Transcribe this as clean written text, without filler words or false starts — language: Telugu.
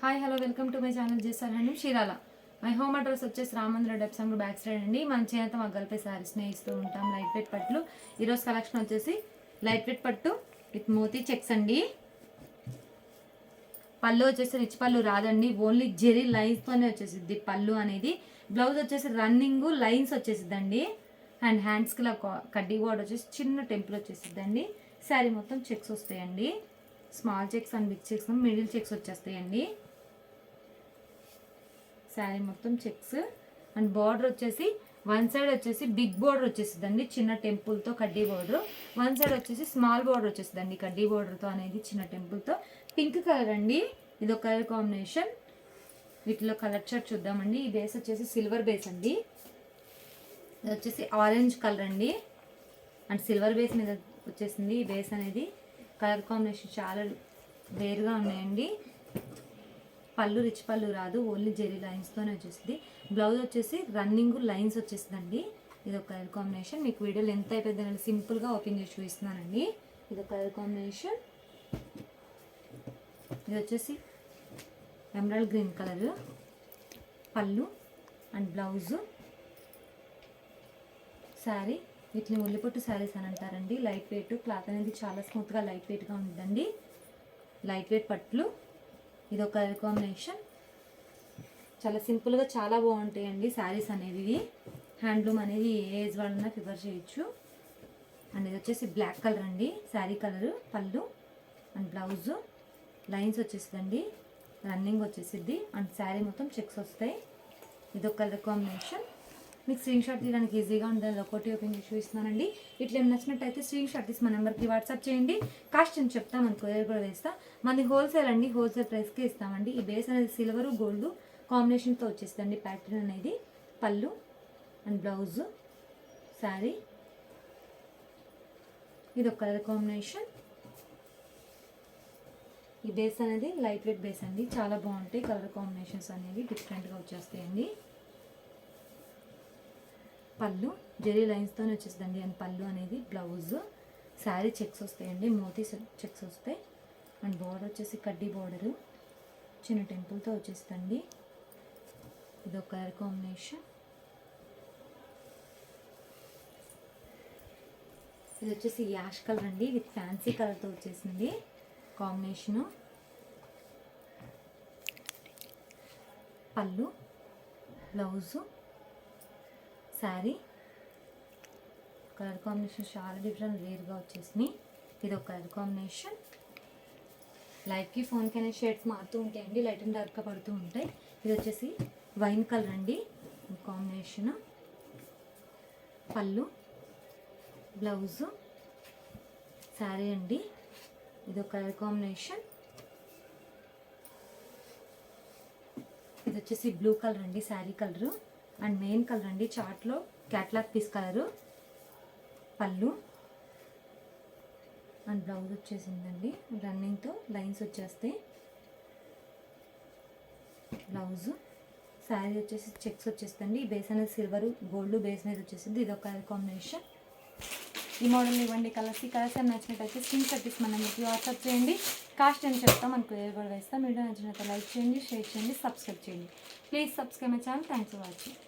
Hi hello welcome to my channel చేస్తారండి చీరాల. మై హోమ్ అడ్రస్ వచ్చేసి రామంద్ర డెప్సంగ్ బ్యాక్ సైడ్ అండి. మన చేత మాకు కలిపే శారీస్ని ఇస్తూ ఉంటాం. లైట్ వెయిట్ పట్లు. ఈరోజు కలెక్షన్ వచ్చేసి లైట్ వెయిట్ పట్టు విత్ మోతీ చెక్స్ అండి. పళ్ళు వచ్చేసి రిచ్ పళ్ళు రాదండి, ఓన్లీ జెరీ లైన్స్తోనే వచ్చేసిద్ది పళ్ళు అనేది. బ్లౌజ్ వచ్చేసి రన్నింగ్ లైన్స్ వచ్చేసిద్దండి. అండ్ హ్యాండ్స్కి ఇలా కడ్డీ బోర్డర్ వచ్చేసి చిన్న టెంపుల్ వచ్చేసిద్దండి. శారీ మొత్తం చెక్స్ వస్తాయండి. Small checks and big checks middle checks వచ్చేస్తాయండి. శారీ మొత్తం చెక్స్ అండ్ బార్డర్ వచ్చేసి వన్ సైడ్ వచ్చేసి బిగ్ బార్డర్ వచ్చేసిందండి, చిన్న టెంపుల్తో కడ్డీ బార్డర్. వన్ సైడ్ వచ్చేసి స్మాల్ బార్డర్ వచ్చేసిందండి కడ్డీ బార్డర్తో అనేది, చిన్న టెంపుల్తో. పింక్ కలర్ అండి, ఇది ఒక కలర్ కాంబినేషన్. వీటిలో కలర్ చార్ట్ చూద్దామండి. ఈ బేస్ వచ్చేసి సిల్వర్ బేస్ అండి. ఇది వచ్చేసి ఆరెంజ్ కలర్ అండి అండ్ సిల్వర్ బేస్ మీద వచ్చేసింది ఈ బేస్ అనేది. కలర్ కాంబినేషన్ చాలా వేరుగా ఉన్నాయండి. పళ్ళు రిచ్ పళ్ళు రాదు, ఓన్లీ జెరీ లైన్స్తోనే వచ్చేసింది. బ్లౌజ్ వచ్చేసి రన్నింగ్ లైన్స్ వచ్చేసిందండి. ఇది ఒక కలర్ కాంబినేషన్. మీకు వీడియోలో ఎంత అయిపోయిందని సింపుల్గా ఓపెన్ చేసి చూపిస్తున్నానండి. ఇది ఒక కలర్ కాంబినేషన్. ఇది వచ్చేసి ఎమరాల్డ్ గ్రీన్ కలర్ పళ్ళు అండ్ బ్లౌజు. శారీ వీటిని ఉల్లిపొట్టు శారీస్ అని అంటారండి. లైట్ వెయిట్ క్లాత్ అనేది చాలా స్మూత్గా లైట్ వెయిట్గా ఉంటుందండి. లైట్ వెయిట్ పట్లు. ఇది ఒక కలర్ కాంబినేషన్. చాలా సింపుల్గా చాలా బాగుంటాయండి శారీస్ అనేవి. హ్యాండ్లూమ్ అనేది ఏ ఏజ్ వాళ్ళన్నా ప్రిఫర్ చేయొచ్చు. అండ్ ఇది వచ్చేసి బ్లాక్ కలర్ అండి. శారీ కలరు పళ్ళు అండ్ బ్లౌజు లైన్స్ వచ్చేసిందండి, రన్నింగ్ వచ్చేసిద్ది అండ్ శారీ మొత్తం చెక్స్ వస్తాయి. ఇది ఒక కలర్ కాంబినేషన్. మీకు స్క్రీన్ షాట్ తీయడానికి ఈజీగా ఉంటుంది. ఒకటి ఓపెన్ చేసి చూపిస్తున్నానండి. ఇట్లా ఏమి నచ్చినట్టయితే స్క్రీన్ షాట్ తీసి మా నెంబర్కి వాట్సాప్ చేయండి. కాస్ట్ అని చెప్తాం, మన కొరియర్ కూడా వేస్తాం. మనది హోల్సేల్ అండి, హోల్సేల్ ప్రైస్కే ఇస్తామండి. ఈ బేస్ అనేది సిల్వర్ గోల్డ్ కాంబినేషన్తో వచ్చేస్తుందండి ప్యాటర్న్ అనేది. పళ్ళు అండ్ బ్లౌజు శారీ. ఇది ఒక కలర్ కాంబినేషన్. ఈ బేస్ అనేది లైట్ వెయిట్ బేస్ అండి, చాలా బాగుంటాయి. కలర్ కాంబినేషన్స్ అనేవి డిఫరెంట్గా వచ్చేస్తాయండి. పళ్ళు జెరీ లైన్స్తోనే వచ్చేస్తుందండి అండ్ పళ్ళు అనేది. బ్లౌజ్ శారీ చెక్స్ వస్తాయండి, మోతీ చెక్స్ వస్తాయి అండ్ బార్డర్ వచ్చేసి కడ్డీ బార్డరు చిన్న టెంపుల్తో వచ్చేస్తుందండి. ఇది ఒక కలర్ కాంబినేషన్. ఇది వచ్చేసి యాష్ కలర్ అండి విత్ ఫ్యాన్సీ కలర్తో వచ్చేసింది కాంబినేషను. పళ్ళు బ్లౌజు శారీ. కలర్ కాంబినేషన్ చాలా డిఫరెంట్ రేర్గా వచ్చేసినాయి. ఇది ఒక కలర్ కాంబినేషన్. లైట్కి ఫోన్కి అనే షేడ్స్ మారుతూ ఉంటాయండి, లైట్ అండ్ డార్క్గా పడుతూ ఉంటాయి. ఇది వచ్చేసి వైన్ కలర్ అండి కాంబినేషన్. పళ్ళు బ్లౌజు శారీ అండి. ఇది ఒక కలర్ కాంబినేషన్. ఇది వచ్చేసి బ్లూ కలర్ అండి sari colour and main colour అండి చార్ట్లో క్యాట్లాగ్ పీస్ కలరు. పళ్ళు అండ్ బ్లౌజ్ వచ్చేసిందండి, రన్నింగ్తో లైన్స్ వచ్చేస్తాయి. బ్లౌజు శారీ వచ్చేసి చెక్స్ వచ్చేస్తుంది. ఈ బేస్ అనేది సిల్వర్ గోల్డ్ బేస్ మీద వచ్చేసింది. ఇది ఒక కలర్ కాంబినేషన్. ఈ మోడల్ ఇవ్వండి కలర్స్. ఈ కలర్స్ ఏమి నచ్చినట్టయితే స్క్రీన్ షాట్ తీసి మన నెంబర్కి వాట్సాప్ చేయండి. కాస్ట్ అని చెప్తాం, మనకు కొరియర్ కూడా వేస్తాం. వీడియో నచ్చినట్టు లైక్ చేయండి, షేర్ చేయండి, సబ్స్క్రైబ్ చేయండి. Please subscribe my channel. Thanks for watching.